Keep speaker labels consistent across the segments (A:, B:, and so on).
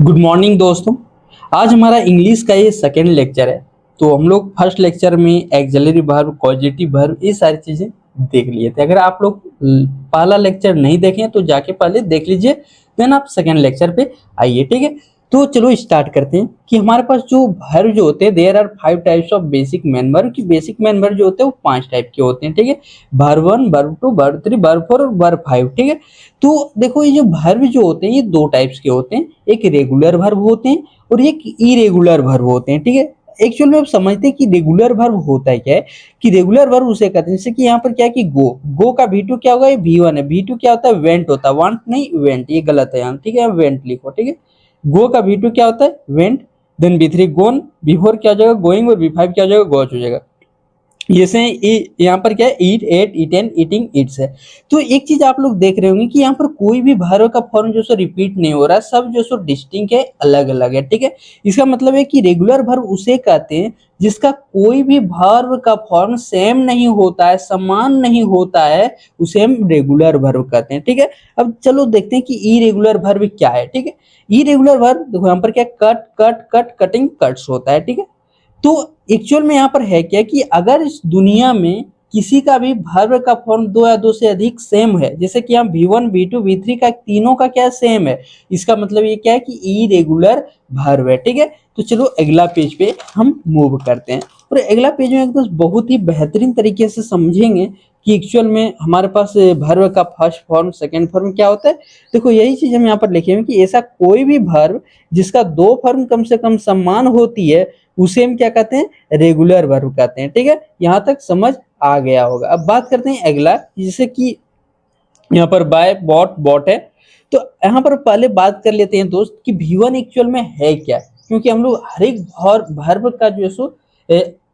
A: Good morning दोस्तों। आज हमारा इंग्लिश का ये सेकेंड लेक्चर है। तो हम लोग फर्स्ट लेक्चर में एक्सिलरी वर्ब, कॉजेटिव वर्ब, ये सारी चीजें देख लिए थे। अगर आप लोग पहला लेक्चर नहीं देखें तो जाके पहले देख लीजिए, देन आप सेकेंड लेक्चर पे आइए। ठीक है, तो चलो स्टार्ट करते हैं कि हमारे पास जो वर्ब जो होते हैं, there are 5 types of basic main verb. की बेसिक मेन वर्ब जो होते हैं वो 5 टाइप के होते हैं। ठीक है, वर्ब 1, वर्ब 2, वर्ब 3, वर्ब 4 और वर्ब 5। ठीक है, तो देखो ये जो वर्ब जो होते हैं ये दो टाइप्स के होते हैं, एक रेगुलर वर्ब होते हैं और एक इरेगुलर वर्ब होते हैं। ठीक है, एक्चुअल में आप समझते हैं कि रेगुलर वर्ब होता है क्या है, कि रेगुलर वर्ब उसे कहते हैं जैसे कि यहाँ पर क्या है कि गो का V2 क्या होगा, ये V1 है। V2 क्या होता है, वेंट होता है, वांट नहीं वेंट, ये गलत है यहाँ। ठीक है, वेंट लिखो। ठीक है, गो का V2 क्या होता है, वेंट। देन V3 गोन, V4 क्या हो जाएगा, गोइंग, और V5 क्या हो जाएगा, गॉच हो जाएगा। जैसे यहाँ पर क्या है, ईट, एट, ईटेन, ईटिंग, ईट्स है। तो एक चीज आप लोग देख रहे होंगे कि यहाँ पर कोई भी वर्ब का फॉर्म जो सो रिपीट नहीं हो रहा है, सब जो सो डिस्टिंक्ट है, अलग अलग है। ठीक है, इसका मतलब है कि रेगुलर वर्ब उसे कहते हैं जिसका कोई भी वर्ब का फॉर्म सेम नहीं होता है, समान नहीं होता है, उसे हम रेगुलर वर्ब कहते हैं। ठीक है, अब चलो देखते हैं कि इरेगुलर वर्ब क्या है। ठीक है, इरेगुलर वर्ब देखो यहाँ पर क्या, cut, cut, cut, cutting, cuts होता है। ठीक है, तो एक्चुअल में यहाँ पर है क्या कि अगर इस दुनिया में किसी का भी वर्ब का फॉर्म दो या दो से अधिक सेम है, जैसे कि हम V1, V2, V3 का तीनों का क्या सेम है, इसका मतलब ये क्या है कि इरेगुलर वर्ब है। ठीक है, तो चलो अगला पेज पे हम मूव करते हैं और अगला पेज में एकदम बहुत ही बेहतरीन तरीके से समझेंगे कि एक्चुअल में हमारे पास वर्ब का फर्स्ट फॉर्म, सेकंड फॉर्म क्या होता है। देखो यही चीज हम यहाँ पर लिखे हैं कि ऐसा कोई भी वर्ब जिसका दो फॉर्म कम से कम समान होती है उसे हम क्या कहते हैं, रेगुलर वर्ब कहते हैं। ठीक है, यहां तक समझ आ गया होगा। अब बात करते हैं अगला, जैसे कि यहाँ पर बाय, बॉट, बॉट है। तो यहाँ पर पहले बात कर लेते हैं दोस्त कि V1 एक्चुअल में है क्या, क्योंकि हम लोग हर एक वर्ब का जो है सो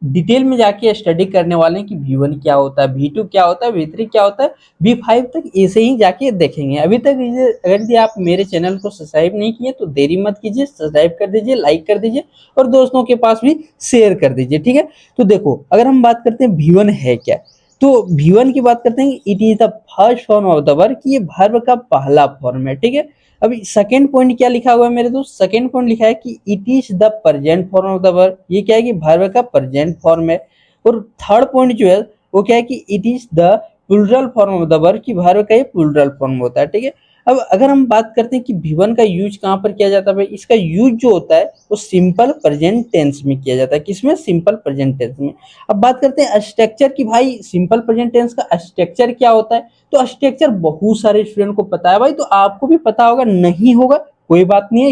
A: डिटेल में जाके स्टडी करने वाले हैं कि V1 क्या होता है, V2 क्या होता है, V3 क्या होता है, V5 तक ऐसे ही जाके देखेंगे। अभी तक अगर यदि आप मेरे चैनल को सब्सक्राइब नहीं किए तो देरी मत कीजिए, सब्सक्राइब कर दीजिए, लाइक कर दीजिए और दोस्तों के पास भी शेयर कर दीजिए। ठीक है, तो देखो अगर हम बात करते हैं V1 है क्या, तो V1 की बात करते हैं, it is the first form of the verb, कि ये वर्ब का पहला फॉर्म है। ठीक है, अभी सेकंड पॉइंट क्या लिखा हुआ है मेरे दोस्त, सेकंड पॉइंट लिखा है कि it is the present form of the verb, ये क्या है कि वर्ब का प्रेजेंट फॉर्म है। और थर्ड पॉइंट जो है वो क्या है कि it is the plural form of the verb, की वर्ब का ये प्लूरल फॉर्म होता है। ठीक है, अब अगर हम बात करते हैं कि V1 का यूज कहाँ पर किया जाता है, भाई इसका यूज जो होता है वो सिंपल प्रेजेंट टेंस में किया जाता है। किसमें, सिंपल प्रेजेंट टेंस में। अब बात करते हैं स्ट्रक्चर की, भाई सिंपल प्रेजेंट टेंस का स्ट्रक्चर क्या होता है। तो स्ट्रक्चर बहुत सारे स्टूडेंट को पता है भाई, तो आपको भी पता होगा, नहीं होगा कोई बात नहीं है,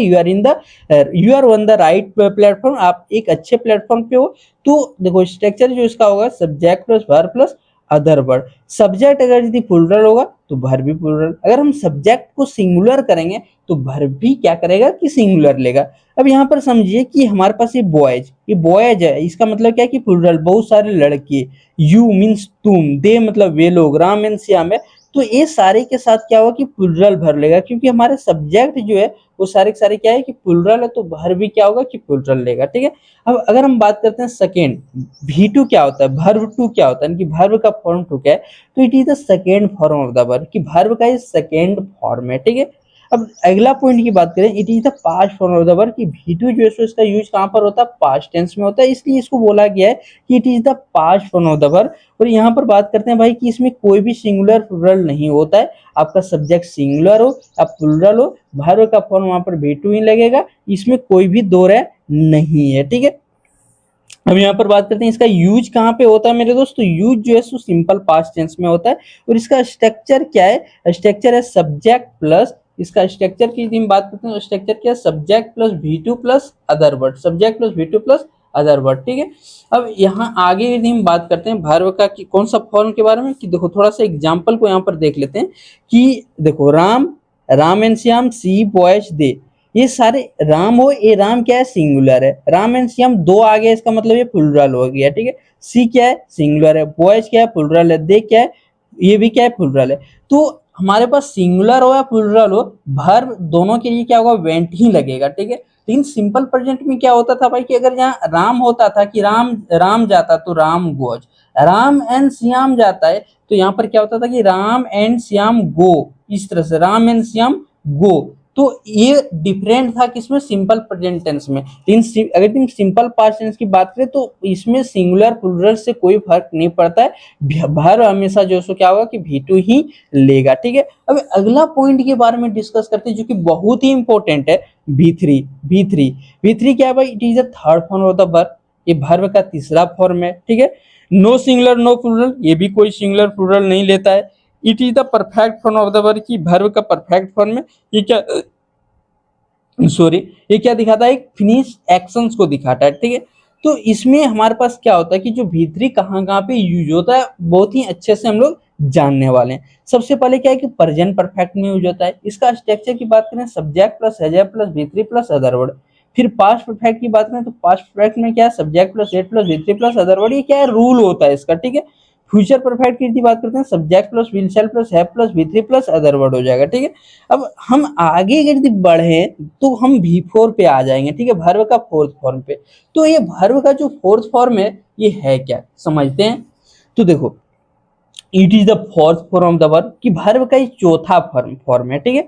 A: you are on the right platform, आप एक अच्छे प्लेटफॉर्म पे हो। तो देखो स्ट्रक्चर जो इसका होगा, subject plus verb plus other word. Subject अगर यदि प्लूरल होगा तो वर्ब भी प्लूरल, अगर हम सब्जेक्ट को सिंगुलर करेंगे तो वर्ब भी क्या करेगा कि सिंगुलर लेगा। अब यहाँ पर समझिए कि हमारे पास ये बॉयज है, इसका मतलब क्या है कि प्लूरल, बहुत सारे लड़के। यू मीन्स तुम, दे मतलब वे लोग, राम एंड श्याम है। तो ये सारे के साथ क्या होगा कि प्लूरल भर लेगा, क्योंकि हमारे सब्जेक्ट जो है वो सारे के सारे क्या है कि प्लूरल है, तो वर्ब भी क्या होगा कि प्लूरल लेगा। ठीक है, अब अगर हम बात करते हैं सेकेंड, V2 क्या होता है, वर्ब 2 क्या होता है, कि वर्ब का फॉर्म 2 क्या है, तो it is the second form of the verb, कि वर्ब का ये सेकेंड फॉर्म है। ठीक है, अब अगला पॉइंट की बात करें, it is the past form of the verb, कि V2 जो है सो इसका यूज कहाँ पर होता है, पास्ट टेंस में होता है, इसलिए इसको बोला गया है कि it is the past form of the verb. और यहाँ पर बात करते हैं भाई कि इसमें कोई भी सिंगुलर प्लूरल नहीं होता है, आपका सब्जेक्ट सिंगुलर हो या प्लूरल हो, वर्ब का फॉर्म वहां पर V2 ही लगेगा, इसमें कोई भी दो राय नहीं है। ठीक है, अब यहाँ पर बात करते हैं इसका यूज कहाँ पे होता है मेरे दोस्त, तो यूज जो है सो सिंपल पास्ट टेंस में होता है। और इसका स्ट्रक्चर क्या है, स्ट्रक्चर है सब्जेक्ट प्लस, इसका स्ट्रक्चर की यदि हम बात करते हैं, स्ट्रक्चर क्या है, subject plus V2 plus other word, subject plus V2 plus other word. ठीक है, अब यहाँ आगे यदि हम बात करते हैं वर्ब का कि कौन सा फॉर्म के बारे में, कि देखो थोड़ा सा एग्जाम्पल को यहाँ पर देख लेते हैं कि देखो Ram, Ram and Shyam, see, boys, they, ये सारे राम हो, ये राम क्या है, सिंगुलर है, राम एंड श्याम दो आ गया, इसका मतलब ये प्लूरल हो गया। ठीक है, सी क्या है, सिंगुलर है, बॉयज क्या है, प्लूरल है, दे क्या है, ये भी क्या है, प्लूरल है। तो हमारे पास सिंगुलर हो या प्लूरल हो, वर्ब दोनों के लिए क्या होगा, वेंट ही लगेगा। ठीक है, लेकिन सिंपल प्रेजेंट में क्या होता था भाई कि अगर यहाँ राम होता था कि राम राम जाता तो राम गोज, राम एंड श्याम जाता है तो यहाँ पर क्या होता था कि राम एंड श्याम गो, इस तरह से राम एंड श्याम गो। तो ये डिफरेंट था किसमें, सिंपल प्रेजेंट टेंस में। लेकिन अगर तुम सिंपल पास्ट टेंस की बात करें तो इसमें सिंगुलर प्लूरल से कोई फर्क नहीं पड़ता है, भर हमेशा जो सो क्या होगा कि V2 ही लेगा, ठीक है। अब अगला पॉइंट के बारे में डिस्कस करते हैं जो कि बहुत ही इंपॉर्टेंट है, V3 क्या है भाई, it is a third form of the verb, ये वर्ब का तीसरा फॉर्म है, ठीक है। नो सिंगुलर नो प्लूरल, ये भी कोई सिंगुलर प्लूरल नहीं लेता है। It is the perfect form of the verb, की वर्ब का परफेक्ट फॉर्म है। ये क्या ये क्या दिखाता है, एक फिनिश एक्शंस को दिखाता है, ठीक है। तो इसमें हमारे पास क्या होता है कि जो V3 कहाँ कहाँ पे यूज होता है बहुत ही अच्छे से हम लोग जानने वाले हैं। सबसे पहले क्या है कि प्रेजेंट परफेक्ट में यूज होता है। इसका स्ट्रक्चर की बात करें, subject plus has plus V3 plus other word. फिर पास्ट परफेक्ट की बात करें तो पास्ट परफेक्ट में क्या है, subject plus head plus V3 plus other word, ये क्या है, रूल होता है इसका, ठीक है। फ्यूचर परफेक्ट की बात करते हैं, subject plus will shell plus have plus V3 plus other word हो जाएगा, ठीक है। अब हम आगे यदि बढ़े तो हम V4 पे आ जाएंगे, ठीक है, वर्ब का फोर्थ फॉर्म पे। तो ये वर्ब का जो फोर्थ फॉर्म है ये है क्या, समझते हैं। तो देखो, it is the fourth form of the verb, कि वर्ब का ये चौथा फॉर्म है, ठीक है।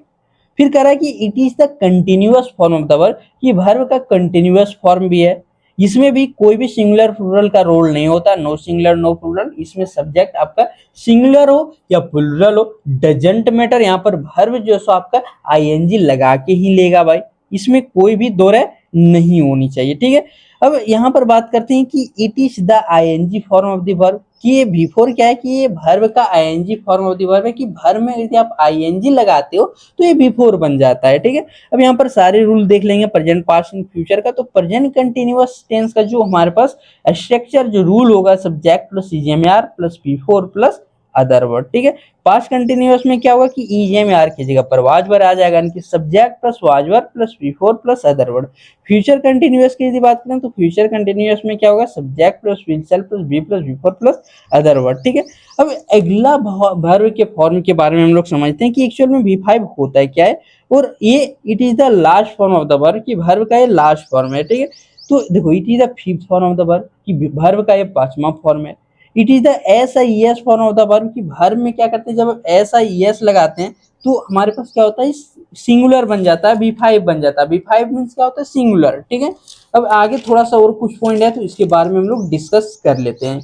A: फिर कह रहा है कि it is the continuous form of the verb, कि वर्ब का कंटिन्यूअस फॉर्म भी है। इसमें भी कोई भी सिंगुलर प्लूरल का रोल नहीं होता, नो सिंगुलर नो प्लूरल। इसमें सब्जेक्ट आपका सिंगुलर हो या प्लूरल हो डजंट मैटर, यहाँ पर वर्ब जो सो आपका आईएनजी लगा के ही लेगा भाई, इसमें कोई भी दो राय नहीं होनी चाहिए, ठीक है। अब यहाँ पर बात करते हैं कि it is the ING form of the verb, कि ये V4 क्या है कि ये वर्ब का ING form of the verb है, कि वर्ब में यदि आप आईएनजी लगाते हो तो ये V4 बन जाता है, ठीक है। अब यहाँ पर सारे रूल देख लेंगे प्रेजेंट पास्ट एंड फ्यूचर का। तो प्रेजेंट कंटिन्यूअस टेंस का जो हमारे पास स्ट्रक्चर जो रूल होगा, subject plus EJMR plus V4 plus other word, ठीक है। पास्ट कंटिन्यूअस में क्या होगा कि EJMR की जगह पर वाज वर्ब आ जाएगा, यानी कि subject plus was verb plus V4 plus other word. Future continuous की यदि बात करें तो फ्यूचर कंटिन्यूअस में क्या होगा, subject plus will shell plus V plus V4 plus other word, ठीक है। अब अगला वर्ब के फॉर्म के बारे में हम लोग समझते हैं कि एक्चुअल में V5 होता है क्या है, और ये it is the last form of the verb, कि वर्ब का ये लास्ट फॉर्म है, ठीक है। तो देखो, it is the fifth form of the verb, कि वर्ब का ये पांचवा फॉर्म है। It is the SIES form of the verb, कि वर्ब में क्या करते हैं, जब आप SIES लगाते हैं तो हमारे पास क्या होता है, सिंगुलर बन जाता है, V5 बन जाता है। V5 मीन्स क्या होता है, सिंगुलर, ठीक है। अब आगे थोड़ा सा और कुछ पॉइंट है तो इसके बारे में हम लोग डिस्कस कर लेते हैं,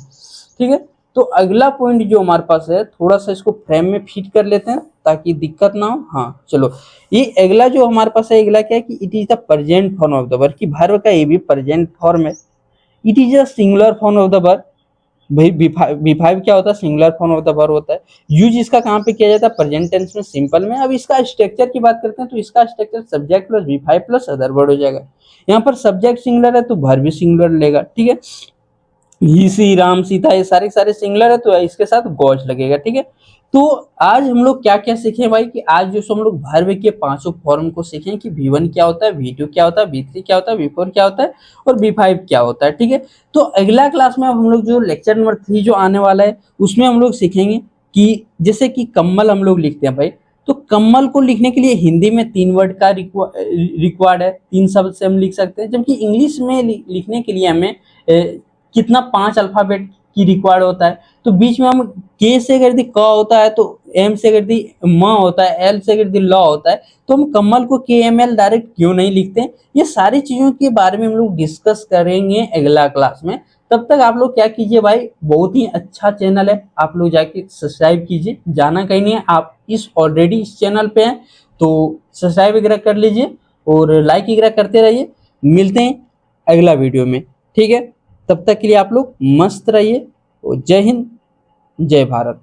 A: ठीक है। तो अगला पॉइंट जो हमारे पास है, थोड़ा सा इसको फ्रेम में फिट कर लेते हैं ताकि दिक्कत ना हो। हाँ चलो, ये अगला जो हमारे पास है, अगला क्या है कि it is the present form of the verb, कि वर्ब का ये भी प्रेजेंट फॉर्म है। It is a singular form of the verb, भाई V5 क्या होता है, singular form of the verb होता है। यूज इसका कहाँ पे किया जाता है, प्रेजेंट टेंस में, सिंपल में। अब इसका स्ट्रक्चर की बात करते हैं तो इसका structure subject plus V5 plus other word हो जाएगा। यहाँ पर सब्जेक्ट सिंगुलर है तो वर्ब भी सिंगुलर लेगा, ठीक है। ही सी राम सीता ये सारे सारे सिंगुलर है तो इसके साथ गॉज लगेगा, ठीक है। तो आज हम लोग क्या क्या सीखे भाई, कि आज जो हम लोग वर्ब के पांचों फॉर्म को सीखें, कि V1 क्या होता है, V2 क्या होता है, V3 क्या होता है, V4 क्या होता है और V5 क्या होता है, ठीक है। तो अगला क्लास में अब हम लोग जो लेक्चर नंबर 3 जो आने वाला है उसमें हम लोग सीखेंगे कि जैसे कि कम्मल हम लोग लिखते हैं भाई, तो कम्मल को लिखने के लिए हिंदी में 3 वर्ड का रिक्वायर्ड है, 3 शब्द से हम लिख सकते हैं, जबकि इंग्लिश में लिखने के लिए हमें कितना 5 अल्फाबेट की रिक्वायर्ड होता है। तो बीच में हम के से अगर क होता है, तो एम से अगर म होता है, एल से अगर ल होता है, तो हम कम्मल को KML डायरेक्ट क्यों नहीं लिखते हैं। ये सारी चीजों के बारे में हम लोग डिस्कस करेंगे अगला क्लास में। तब तक आप लोग क्या कीजिए भाई, बहुत ही अच्छा चैनल है, आप लोग जाके सब्सक्राइब कीजिए, जाना कहीं नहीं है, आप ऑलरेडी इस चैनल पे हैं तो सब्सक्राइब वगैरह कर लीजिए और लाइक वगैरह करते रहिए। मिलते हैं अगला वीडियो में, ठीक है। तब तक के लिए आप लोग मस्त रहिए और जय हिंद जय भारत।